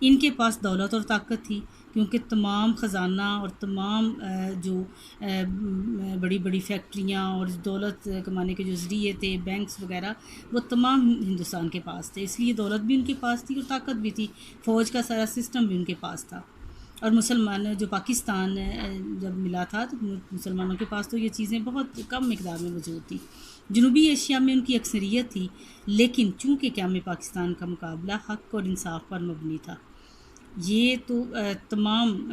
ان کے پاس دولت اور طاقت تھی، کیونکہ تمام خزانہ اور تمام جو بڑی بڑی فیکٹریاں اور دولت کمانے کے جو ذریعے تھے، بینکس وغیرہ، وہ تمام ہندوستان کے پاس تھے، اس لیے دولت بھی ان کے پاس تھی اور طاقت بھی تھی، فوج کا سارا سسٹم بھی ان کے پاس تھا۔ اور مسلمان جو پاکستان جب ملا تھا تو مسلمانوں کے پاس تو یہ چیزیں بہت کم مقدار میں موجود تھیں۔ جنوبی ایشیا میں ان کی اکثریت تھی، لیکن چونکہ قیام پاکستان کا مقابلہ حق اور انصاف پر مبنی تھا، یہ تو تمام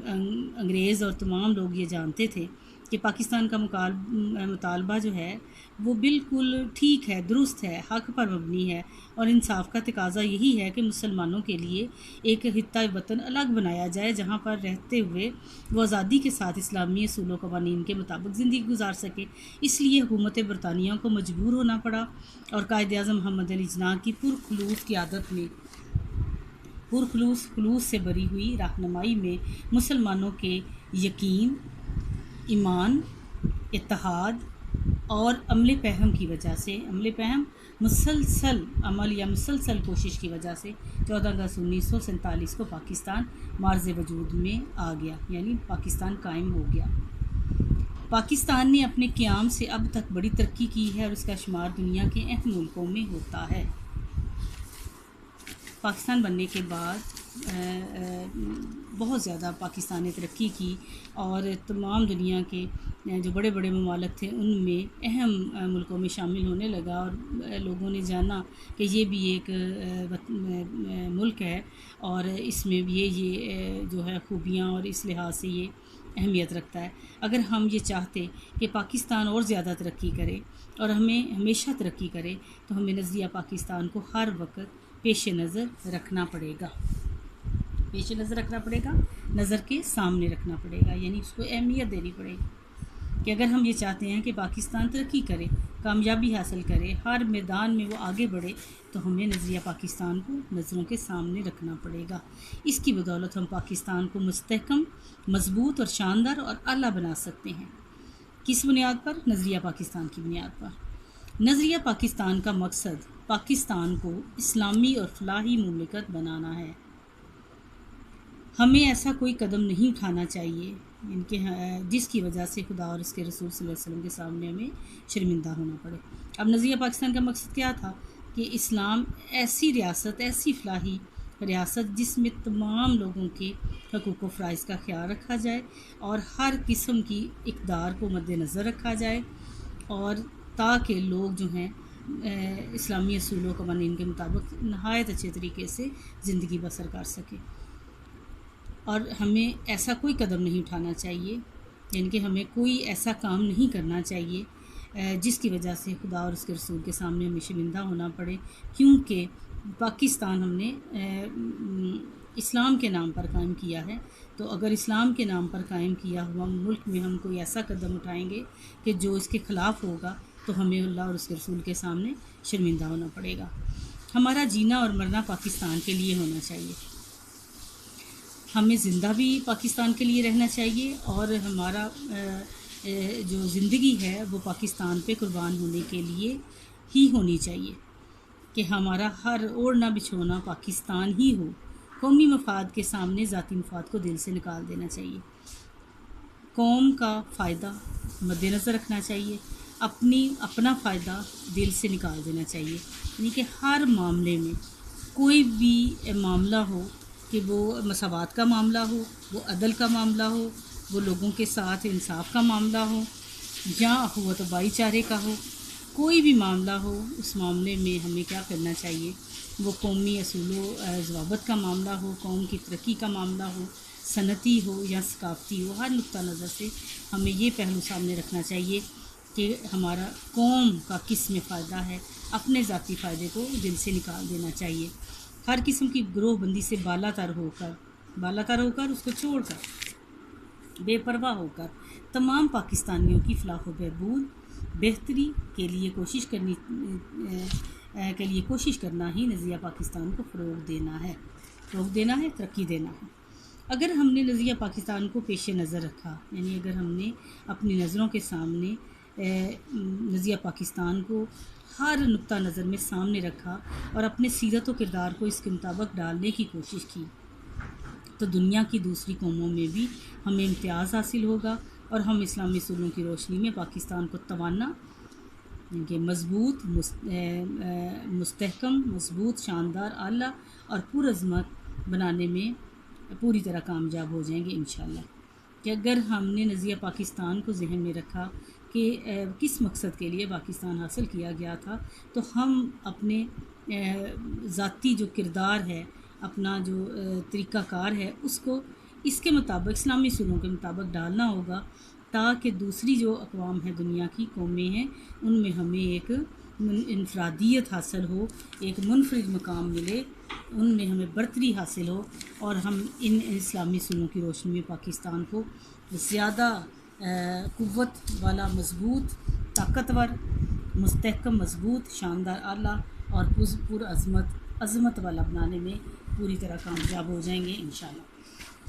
انگریز اور تمام لوگ یہ جانتے تھے کہ پاکستان کا مطالبہ جو ہے وہ بالکل ٹھیک ہے، درست ہے، حق پر مبنی ہے، اور انصاف کا تقاضا یہی ہے کہ مسلمانوں کے لیے ایک خطہ وطن الگ بنایا جائے جہاں پر رہتے ہوئے وہ آزادی کے ساتھ اسلامی اصول و قوانین کے مطابق زندگی گزار سکے۔ اس لیے حکومت برطانیہ کو مجبور ہونا پڑا اور قائد اعظم محمد علی جناح کی پرخلوص قیادت میں خلوص سے بری ہوئی رہنمائی میں مسلمانوں کے یقین، ایمان، اتحاد اور عمل پہم کی وجہ سے، مسلسل عمل یا مسلسل کوشش کی وجہ سے 14 اگست 1947 کو پاکستان معرض وجود میں آ گیا، یعنی پاکستان قائم ہو گیا۔ پاکستان نے اپنے قیام سے اب تک بڑی ترقی کی ہے اور اس کا شمار دنیا کے اہم ملکوں میں ہوتا ہے۔ پاکستان بننے کے بعد بہت زیادہ پاکستان نے ترقی کی اور تمام دنیا کے جو بڑے بڑے ممالک تھے ان میں اہم ملکوں میں شامل ہونے لگا، اور لوگوں نے جانا کہ یہ بھی ایک ملک ہے اور اس میں بھی یہ جو ہے خوبیاں اور اس لحاظ سے یہ اہمیت رکھتا ہے۔ اگر ہم یہ چاہتے کہ پاکستان اور زیادہ ترقی کرے اور ہمیں ہمیشہ ترقی کرے تو ہمیں نظریہ پاکستان کو ہر وقت پیش نظر رکھنا پڑے گا، نظر کے سامنے رکھنا پڑے گا، یعنی اس کو اہمیت دینی پڑے گی کہ اگر ہم یہ چاہتے ہیں کہ پاکستان ترقی کرے، کامیابی حاصل کرے، ہر میدان میں وہ آگے بڑھے، تو ہمیں نظریہ پاکستان کو نظروں کے سامنے رکھنا پڑے گا۔ اس کی بدولت ہم پاکستان کو مستحکم، مضبوط اور شاندار اور اعلیٰ بنا سکتے ہیں۔ کس بنیاد پر؟ نظریہ پاکستان کی بنیاد پر۔ نظریہ پاکستان کا مقصد پاکستان کو اسلامی اور فلاحی مملکت بنانا ہے۔ ہمیں ایسا کوئی قدم نہیں اٹھانا چاہیے جس کی وجہ سے خدا اور اس کے رسول صلی اللہ علیہ وسلم کے سامنے ہمیں شرمندہ ہونا پڑے۔ اب نظریہ پاکستان کا مقصد کیا تھا؟ کہ اسلام ایسی ریاست، ایسی فلاحی ریاست جس میں تمام لوگوں کے حقوق و فرائض کا خیال رکھا جائے اور ہر قسم کی اقدار کو مد نظر رکھا جائے، اور تاکہ لوگ جو ہیں اسلامی اصول و قوانین کے مطابق نہایت اچھے طریقے سے زندگی بسر کر سکے۔ اور ہمیں ایسا کوئی قدم نہیں اٹھانا چاہیے، یعنی کہ ہمیں کوئی ایسا کام نہیں کرنا چاہیے جس کی وجہ سے خدا اور اس کے رسول کے سامنے ہمیں شرمندہ ہونا پڑے، کیونکہ پاکستان ہم نے اسلام کے نام پر قائم کیا ہے۔ تو اگر اسلام کے نام پر قائم کیا ہوا ملک میں ہم کوئی ایسا قدم اٹھائیں گے کہ جو اس کے خلاف ہوگا تو ہمیں اللہ اور اس کے رسول کے سامنے شرمندہ ہونا پڑے گا۔ ہمارا جینا اور مرنا پاکستان کے لیے ہونا چاہیے، ہمیں زندہ بھی پاکستان کے لیے رہنا چاہیے، اور ہمارا جو زندگی ہے وہ پاکستان پہ قربان ہونے کے لیے ہی ہونی چاہیے، کہ ہمارا ہر اوڑھنا بچھونا پاکستان ہی ہو۔ قومی مفاد کے سامنے ذاتی مفاد کو دل سے نکال دینا چاہیے، قوم کا فائدہ مد نظر رکھنا چاہیے، اپنا فائدہ دل سے نکال دینا چاہیے، یعنی کہ ہر معاملے میں کوئی بھی معاملہ ہو کہ وہ مساوات کا معاملہ ہو، وہ عدل کا معاملہ ہو، وہ لوگوں کے ساتھ انصاف کا معاملہ ہو، یا اخوت و بھائی چارے کا ہو، کوئی بھی معاملہ ہو، اس معاملے میں ہمیں کیا کرنا چاہیے؟ وہ قومی اصول و ضوابط کا معاملہ ہو، قوم کی ترقی کا معاملہ ہو، صنعتی ہو یا ثقافتی ہو، ہر نقطہ نظر سے ہمیں یہ پہلو سامنے رکھنا چاہیے کہ ہمارا قوم کا کس میں فائدہ ہے، اپنے ذاتی فائدے کو دل سے نکال دینا چاہیے۔ ہر قسم کی گروہ بندی سے بالا تر ہو کر اس کو چھوڑ کر بے پرواہ ہو کر تمام پاکستانیوں کی فلاح و بہبود، بہتری کے لیے کوشش کرنا ہی نظریہ پاکستان کو فروغ دینا ہے، ترقی دینا ہے۔ اگر ہم نے نظریہ پاکستان کو پیش نظر رکھا، یعنی اگر ہم نے اپنی نظروں کے سامنے نظریہ پاکستان کو ہر نقطہ نظر میں سامنے رکھا اور اپنے سیرت و کردار کو اس کے مطابق ڈالنے کی کوشش کی تو دنیا کی دوسری قوموں میں بھی ہمیں امتیاز حاصل ہوگا اور ہم اسلامی اصولوں کی روشنی میں پاکستان کو توانا کہ مضبوط مستحکم مضبوط شاندار اعلیٰ اور پرعظمت بنانے میں پوری طرح کامیاب ہو جائیں گے انشاءاللہ۔ کہ اگر ہم نے نظریہ پاکستان کو ذہن میں رکھا کہ کس مقصد کے لیے پاکستان حاصل کیا گیا تھا تو ہم اپنے ذاتی جو کردار ہے، اپنا جو طریقہ کار ہے، اس کو اس کے مطابق اسلامی اصولوں کے مطابق ڈالنا ہوگا تاکہ دوسری جو اقوام ہیں، دنیا کی قومیں ہیں، ان میں ہمیں ایک انفرادیت حاصل ہو، ایک منفرد مقام ملے، ان میں ہمیں برتری حاصل ہو اور ہم ان اسلامی اصولوں کی روشنی میں پاکستان کو زیادہ قوت والا، مضبوط، طاقتور، مستحکم، مضبوط، شاندار، اعلیٰ اور عظمت والا بنانے میں پوری طرح کامیاب ہو جائیں گے انشاءاللہ۔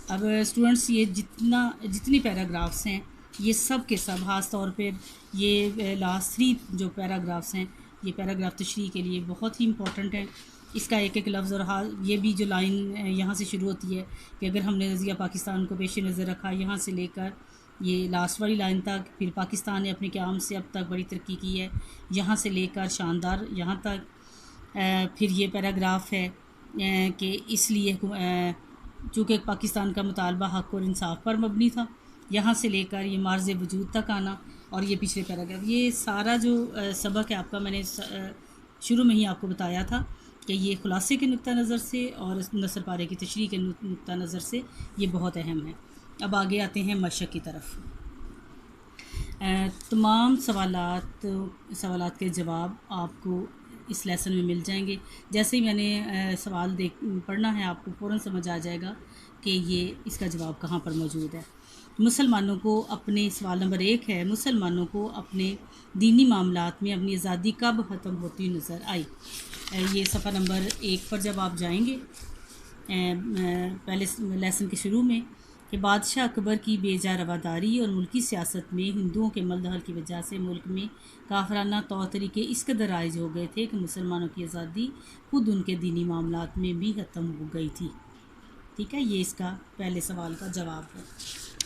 اب اسٹوڈنٹس، یہ جتنی پیراگرافس ہیں، یہ سب کے سب، خاص طور پہ یہ لاسٹ 3 جو پیراگرافس ہیں، یہ پیراگراف تشریح کے لیے بہت ہی امپورٹنٹ ہیں۔ اس کا ایک ایک لفظ اور یہ بھی جو لائن یہاں سے شروع ہوتی ہے کہ اگر ہم نے نظریہ پاکستان کو پیش نظر رکھا، یہاں سے لے کر یہ لاسٹ والی لائن تک، پھر پاکستان نے اپنے قیام سے اب تک بڑی ترقی کی ہے، یہاں سے لے کر شاندار یہاں تک، پھر یہ پیراگراف ہے کہ اس لیے چونکہ پاکستان کا مطالبہ حق اور انصاف پر مبنی تھا، یہاں سے لے کر یہ مارز وجود تک آنا، اور یہ پچھلے پیراگراف، یہ سارا جو سبق ہے آپ کا، میں نے شروع میں ہی آپ کو بتایا تھا کہ یہ خلاصے کے نقطہ نظر سے اور نثر پارے کی تشریح کے نقطہ نظر سے یہ بہت اہم ہے۔ اب آگے آتے ہیں مشق کی طرف۔ تمام سوالات کے جواب آپ کو اس لیسن میں مل جائیں گے۔ جیسے ہی میں نے سوال پڑھنا ہے، آپ کو فوراً سمجھ آ جائے گا کہ یہ اس کا جواب کہاں پر موجود ہے۔ مسلمانوں کو اپنے سوال نمبر 1 ہے، مسلمانوں کو اپنے دینی معاملات میں اپنی آزادی کب ختم ہوتی نظر آئی؟ یہ صفحہ نمبر 1 پر جب آپ جائیں گے پہلے لیسن کے شروع میں، کہ بادشاہ اکبر کی بے جا رواداری اور ملکی سیاست میں ہندوؤں کے ملدخل کی وجہ سے ملک میں کافرانہ طور طریقے اس قدر رائج ہو گئے تھے کہ مسلمانوں کی آزادی خود ان کے دینی معاملات میں بھی ختم ہو گئی تھی۔ ٹھیک ہے، یہ اس کا پہلے سوال کا جواب ہے۔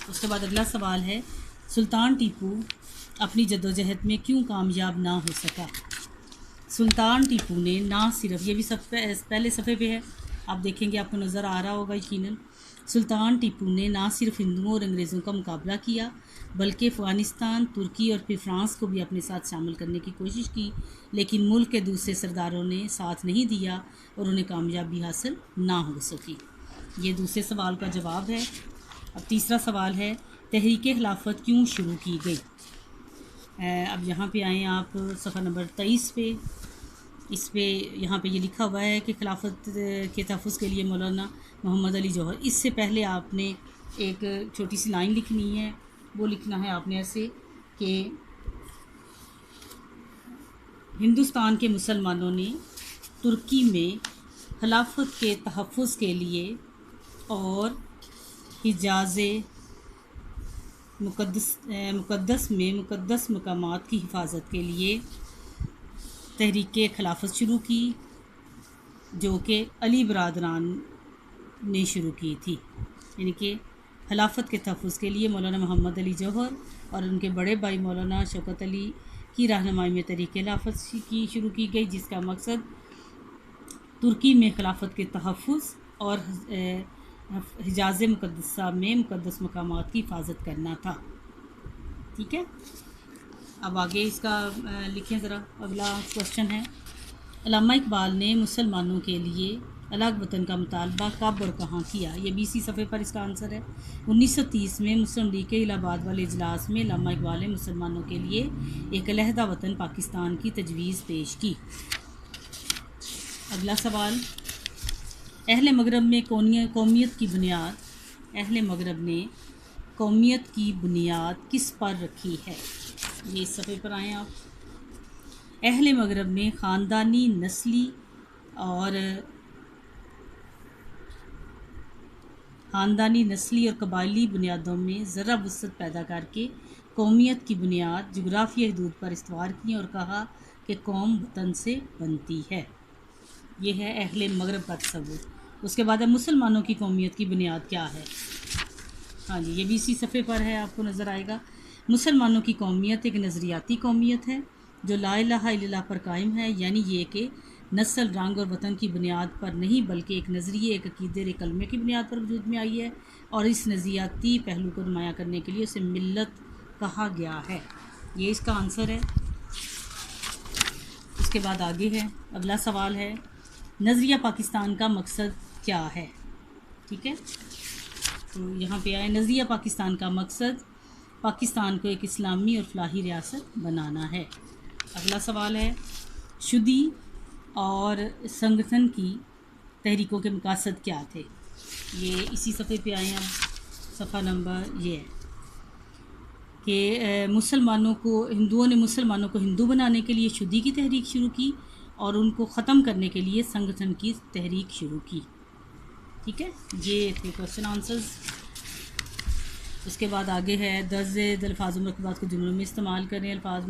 اس کے بعد اگلا سوال ہے، سلطان ٹیپو اپنی جدوجہد میں کیوں کامیاب نہ ہو سکا؟ سلطان ٹیپو نے نہ صرف، یہ بھی پہلے صفحے پہ ہے، آپ دیکھیں گے، آپ کو نظر آ رہا ہوگا یقیناً، سلطان ٹیپو نے نہ صرف ہندوؤں اور انگریزوں کا مقابلہ کیا بلکہ افغانستان، ترکی اور پھر فرانس کو بھی اپنے ساتھ شامل کرنے کی کوشش کی، لیکن ملک کے دوسرے سرداروں نے ساتھ نہیں دیا اور انہیں کامیابی حاصل نہ ہو سکی۔ یہ دوسرے سوال کا جواب ہے۔ اب تیسرا سوال ہے، تحریک خلافت کیوں شروع کی گئی؟ اب یہاں پہ آئیں آپ صفحہ نمبر 23 پہ، اس پہ یہاں پہ یہ لکھا ہوا ہے کہ خلافت کے تحفظ کے لیے مولانا محمد علی جوہر۔ اس سے پہلے آپ نے ایک چھوٹی سی لائن لکھنی ہے، وہ لکھنا ہے آپ نے ایسے کہ ہندوستان کے مسلمانوں نے ترکی میں خلافت کے تحفظ کے لیے اور حجاز مقدس میں مقدس مقامات کی حفاظت کے لیے تحریک خلافت شروع کی، جو کہ علی برادران نے شروع کی تھی۔ یعنی کہ خلافت کے تحفظ کے لیے مولانا محمد علی جوہر اور ان کے بڑے بھائی مولانا شوکت علی کی رہنمائی میں تحریک خلافت شروع کی گئی، جس کا مقصد ترکی میں خلافت کے تحفظ اور حجاز مقدسہ میں مقدس مقامات کی حفاظت کرنا تھا۔ ٹھیک ہے، اب آگے اس کا لکھیں ذرا۔ اگلا کوشچن ہے، علامہ اقبال نے مسلمانوں کے لیے الگ وطن کا مطالبہ کب اور کہاں کیا؟ یہ 20 صفحے پر اس کا آنسر ہے۔ 1930 میں مسلم لیگ کے الہ آباد والے اجلاس میں علامہ اقبال نے مسلمانوں کے لیے ایک علیحدہ وطن پاکستان کی تجویز پیش کی۔ اگلا سوال، اہل مغرب میں قومیت کی بنیاد، اہل مغرب نے قومیت کی بنیاد کس پر رکھی ہے؟ یہ اس صفحے پر آئیں آپ۔ اہل مغرب نے خاندانی، نسلی اور قبائلی بنیادوں میں ذرا وسعت پیدا کر کے قومیت کی بنیاد جغرافیائی حدود پر استوار کی اور کہا کہ قوم وطن سے بنتی ہے۔ یہ ہے اہل مغرب کا تصور۔ اس کے بعد ہے مسلمانوں کی قومیت کی بنیاد کیا ہے؟ ہاں جی، یہ بھی اسی صفحے پر ہے، آپ کو نظر آئے گا۔ مسلمانوں کی قومیت ایک نظریاتی قومیت ہے جو لا الہ الا اللہ پر قائم ہے، یعنی یہ کہ نسل، رنگ اور وطن کی بنیاد پر نہیں بلکہ ایک نظریے، ایک عقیدے، ایک کلمے کی بنیاد پر وجود میں آئی ہے، اور اس نظریاتی پہلو کو نمایاں کرنے کے لیے اسے ملت کہا گیا ہے۔ یہ اس کا آنسر ہے۔ اس کے بعد آگے ہے، اگلا سوال ہے نظریہ پاکستان کا مقصد کیا ہے؟ ٹھیک ہے، تو یہاں پہ آئے نظریہ پاکستان کا مقصد پاکستان کو ایک اسلامی اور فلاحی ریاست بنانا ہے۔ اگلا سوال ہے شدی اور سنگٹھن کی تحریکوں کے مقاصد کیا تھے؟ یہ اسی صفحے پہ آئے ہیں، صفحہ نمبر یہ ہے کہ ہندوؤں نے مسلمانوں کو ہندو بنانے کے لیے شدی کی تحریک شروع کی اور ان کو ختم کرنے کے لیے سنگٹھن کی تحریک شروع کی۔ ٹھیک ہے، یہ تھے کوشچن آنسرز۔ اس کے بعد آگے ہے درج ذیل الفاظ و مرکبات کو جملوں میں استعمال کریں۔ الفاظ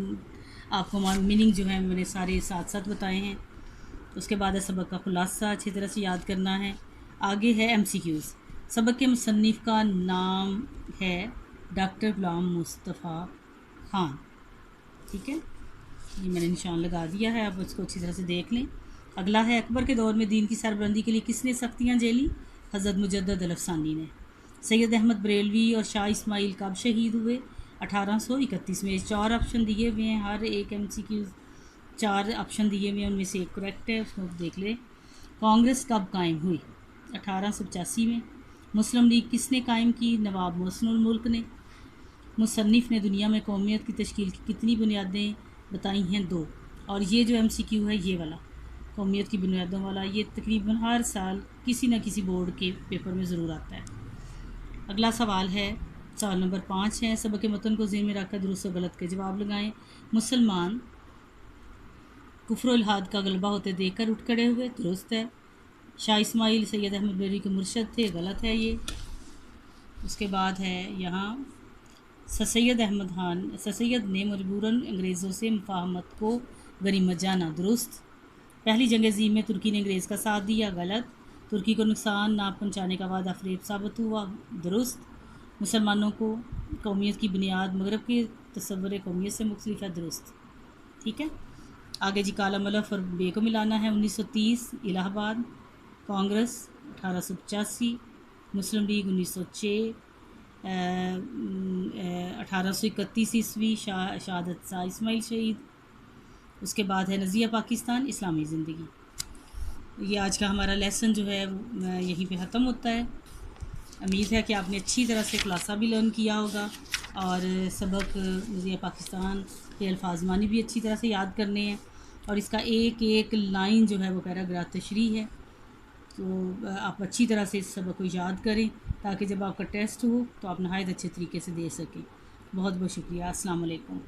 آپ کو میننگ جو ہے میں نے سارے ساتھ ساتھ بتائے ہیں۔ اس کے بعد ہے سبق کا خلاصہ، اچھی طرح سے یاد کرنا ہے۔ آگے ہے ایم سی کیوز۔ سبق کے مصنف کا نام ہے ڈاکٹر غلام مصطفیٰ خان۔ ٹھیک ہے، یہ میں نے نشان لگا دیا ہے، آپ اس کو اچھی طرح سے دیکھ لیں۔ اگلا ہے اکبر کے دور میں دین کی سربلندی کے لیے کس نے سختیاں جھیلی؟ حضرت مجدد الافسانی نے۔ سید احمد بریلوی اور شاہ اسماعیل کب شہید ہوئے؟ 1831 میں۔ 4 آپشن دیے ہوئے ہیں، ہر ایک ایم سی کیو 4 آپشن دیے ہوئے ہیں، ان میں سے ایک کریکٹ ہے، اس کو دیکھ لیں۔ کانگریس کب قائم ہوئی؟ 1885 میں۔ مسلم لیگ کس نے قائم کی؟ نواب محسن الملک نے۔ مصنف نے دنیا میں قومیت کی تشکیل کی کتنی بنیادیں بتائی ہیں؟ 2۔ اور یہ جو ایم سی کیو ہے یہ والا قومیت کی بنیادوں والا، یہ تقریباً ہر سال کسی نہ کسی بورڈ کے پیپر میں ضرور آتا ہے۔ اگلا سوال ہے، سوال نمبر 5 ہے، سبق کے متن کو ذہن میں رکھ کر درست و غلط کے جواب لگائیں۔ مسلمان کفر و الحاد کا غلبہ ہوتے دیکھ کر اٹھ کھڑے ہوئے، درست ہے۔ شاہ اسماعیل سید احمد بریلوی کے مرشد تھے، غلط ہے یہ۔ اس کے بعد ہے یہاں سید نے مجبوراً انگریزوں سے مفاہمت کو غنیمت جانا، درست۔ پہلی جنگ عظیم میں ترکی نے انگریز کا ساتھ دیا، غلط۔ ترکی کو نقصان نہ پہنچانے کا وعدہ فریب ثابت ہوا، درست۔ مسلمانوں کو قومیت کی بنیاد مغرب کے تصور قومیت سے مختلف ہے، درست۔ ٹھیک ہے، آگے جی کالم الف اور بے کو ملانا ہے۔ 1930 الہ آباد، کانگریس 1885، مسلم لیگ 1906، 1831 عیسوی شہادت شاہ اسماعیل شہید۔ اس کے بعد ہے نظریہ پاکستان اسلامی زندگی۔ یہ آج کا ہمارا لیسن جو ہے یہیں پہ ختم ہوتا ہے۔ امید ہے کہ آپ نے اچھی طرح سے خلاصہ بھی لرن کیا ہوگا اور سبق نظریہ پاکستان کے الفاظ معنی بھی اچھی طرح سے یاد کرنے ہیں، اور اس کا ایک ایک لائن جو ہے وہ پیراگراف تشریح ہے، تو آپ اچھی طرح سے اس سبق کو یاد کریں تاکہ جب آپ کا ٹیسٹ ہو تو آپ نہایت اچھے طریقے سے دے سکیں۔ بہت بہت شکریہ، السلام علیکم۔